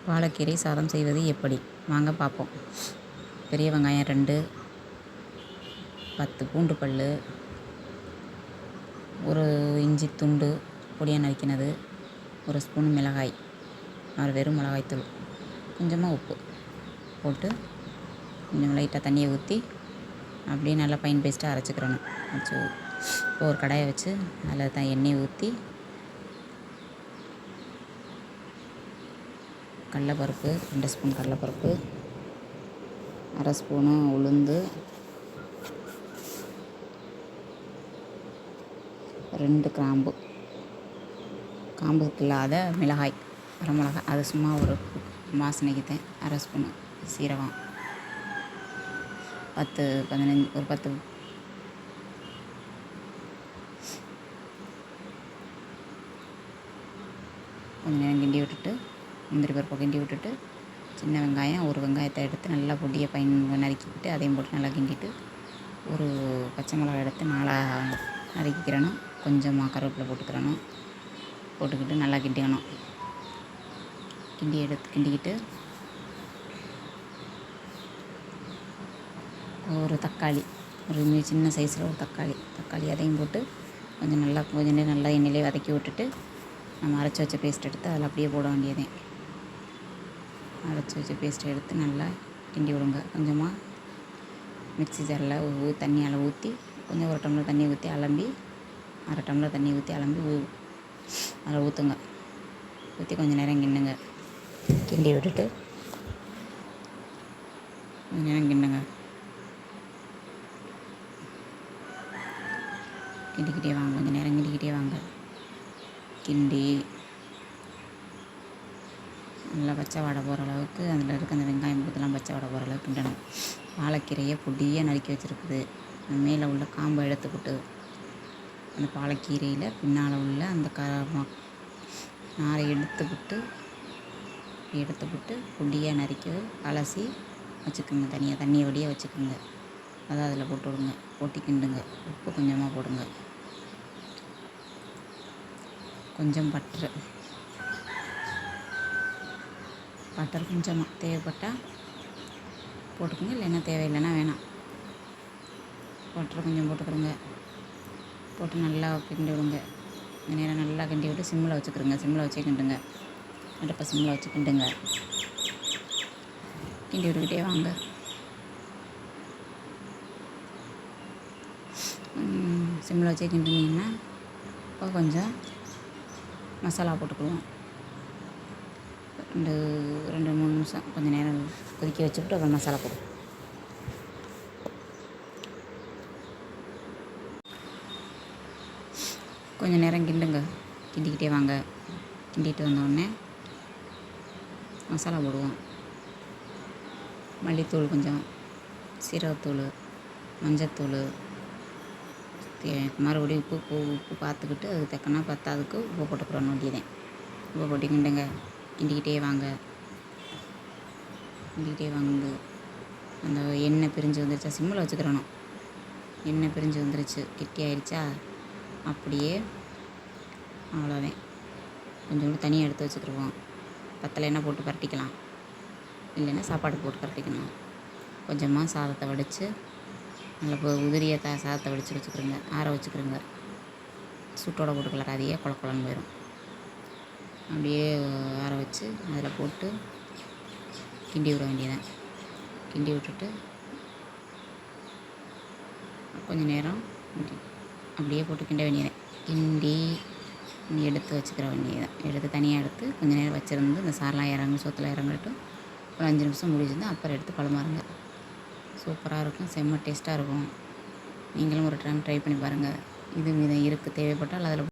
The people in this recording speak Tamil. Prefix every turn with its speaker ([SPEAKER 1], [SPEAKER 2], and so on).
[SPEAKER 1] பாலக்கீரை சாதம் செய்வது எப்படி? வாங்க பார்ப்போம். பெரிய வெங்காயம் 2, 10 பூண்டு பல், ஒரு இஞ்சி துண்டு பொடியாக நறுக்கினது, ஒரு ஸ்பூன் மிளகாய், வெறும் மிளகாய்த்தூள், கொஞ்சமாக உப்பு போட்டு கொஞ்சம் லைட்டாக தண்ணியை ஊற்றி அப்படியே நல்லா ஃபைன் பேஸ்ட்டாக அரைச்சிக்கிறணும். இப்போ ஒரு கடாயை வச்சு அதில் எண்ணெயை ஊற்றி கடலைப்பருப்பு 2 ஸ்பூன் கடலைப்பருப்பு, அரை ஸ்பூனு உளுந்து, 2 காம்புக்கு இல்லாத மிளகாய், அரை மிளகாய், அது சும்மா ஒரு வாசனைக்கு தான், அரை ஸ்பூனு சீரகம், 10 கொஞ்சம் நேரம் கிண்டி விட்டுட்டு, முந்திரி பருப்பை கிண்டி விட்டுட்டு, சின்ன வெங்காயம் ஒரு வெங்காயத்தை எடுத்து நல்லா பொடியை நறுக்கிக்கிட்டு அதையும் போட்டு நல்லா கிண்டிட்டு, ஒரு பச்சை மிளகாய் எடுத்து 4 நறுக்கிக்கிறணும். கொஞ்சமாக கருவேப்பிலை போட்டுக்கிட்டு நல்லா கிண்டிக்கணும். கிண்டிக்கிட்டு ஒரு தக்காளி, ஒரு சின்ன சைஸில் ஒரு தக்காளி அதையும் போட்டு கொஞ்சம் நேரம் நல்லா எண்ணெயிலே வதக்கி விட்டுட்டு, நம்ம அரைச்சி வச்ச பேஸ்ட் எடுத்து அதில் அப்படியே போட வேண்டியதே. அரைச்சி வச்ச பேஸ்ட்டை எடுத்து நல்லா கிண்டி விடுங்க. கொஞ்சமாக மிக்ஸி ஜாரில் தண்ணியால் ஊற்றி கொஞ்சம் ஒரு டம்ளர் தண்ணி ஊற்றி அலம்பி, அரை டம்ளர் தண்ணி ஊற்றி அலம்பி அதில் ஊற்றுங்க. ஊற்றி கொஞ்சம் நேரம் கிண்டி விட்டுட்டு கொஞ்சம் நேரம் கிண்டிக்கிட்டே வாங்க. கொஞ்சம் நேரம் கிண்டிக்கிட்டே வாங்க. கிண்டி நல்லா பச்சை வாடை போகிற அளவுக்கு, அதில் இருக்க அந்த வெங்காயம் இதெல்லாம் பச்சை வாடை போகிற அளவுக்கு கிண்டணும். பாலக்கீரையை பொடியாக நறுக்கி வச்சுருக்குது. மேலே உள்ள காம்பை எடுத்துக்கிட்டு, அந்த பாலக்கீரையில் பின்னால் உள்ள அந்த நாரை எடுத்துக்கிட்டு பொடியாக நறுக்கி அலசி வச்சுக்கோங்க. தனியாக தண்ணியை வடியாக வச்சுக்கோங்க. அதை அதில் போட்டு விடுங்க. போட்டு கிண்டுங்க. உப்பு கொஞ்சமாக போடுங்க. கொஞ்சம் பட்டர் கொஞ்சமாக தேவைப்பட்டால் போட்டுக்கோங்க, இல்லைன்னா தேவையில்லைன்னா வேணாம். பட்டர் கொஞ்சம் போட்டுக்கிறோங்க. போட்டு நல்லா கிண்டி விடுங்க. இந்த நேரம் நல்லா கிண்டி விட்டு சிம்மில் வச்சுக்கிறோங்க. சிம்மில் வச்சே கிண்டுங்க. அடுப்பை சிம்மில் வச்சு கிண்டுங்க. கிண்டி விட்டுக்கிட்டே வாங்க. சிம்மில் வச்சே கிண்டினீங்கன்னா இப்போ கொஞ்சம் மசாலா போட்டுக்குவோம். 2-3 நிமிஷம் கொஞ்சம் நேரம் கொதிக்க வச்சுக்கிட்டு அப்புறம் மசாலா போடுவோம். கொஞ்சம் நேரம் கிண்டிக்கிட்டே வாங்க. கிண்டிட்டு வந்தோடனே மசாலா போடுவோம். மல்லித்தூள் கொஞ்சம், சீரகத்தூள், மஞ்சத்தூள், மறுபடியும் உப்பு பார்த்துக்கிட்டு அது தக்கனா பத்தாதுக்கு உப்பு போட்டுக்கிறோம். வேண்டியதேன். உப்பு போட்டு கிண்டிக்கிட்டே வாங்க. அந்த எண்ணெய் பிரிஞ்சு வந்துருச்சா, சிம்மில் வச்சுக்கிறணும். எண்ணெய் பிரிஞ்சு வந்துருச்சு, கெட்டி ஆயிடுச்சா, அப்படியே அவ்வளோதான். கொஞ்சோண்டு தனியாக எடுத்து வச்சுக்கிடுவோம். பத்தலைன்னா போட்டு பரட்டிக்கலாம், இல்லைன்னா சாப்பாடு போட்டு பரட்டிக்கணும். கொஞ்சமாக சாதத்தை வடித்து நல்லா உதிரிய சாதத்தை வடித்து வச்சுக்கிறோங்க. ஆற வச்சுக்கிறோங்க. சூட்டோடு போட்டுக்கலாம். அதையே குழன்னு போயிடும். அப்படியே ஆற வச்சு அதில் போட்டு கிண்டி விட வேண்டியதான். கிண்டி விட்டுட்டு கொஞ்சம் நேரம் அப்படியே போட்டு கிண்ட வேண்டியதான். கிண்டி எடுத்து வச்சுக்கிற வேண்டியதான். எடுத்து தனியாக எடுத்து கொஞ்சம் நேரம் வச்சுருந்து இந்த சாரெலாம் சோத்தில் இறங்கட்டும். ஒரு 5 நிமிஷம் முடிஞ்சிருந்தால் அப்புறம் எடுத்து பழமாறுங்க. சூப்பராக இருக்கும். செம்ம டேஸ்ட்டாக இருக்கும். நீங்களும் ஒரு டைம் ட்ரை பண்ணி பாருங்கள். இது இருக்குது தேவைப்பட்டால் அதில்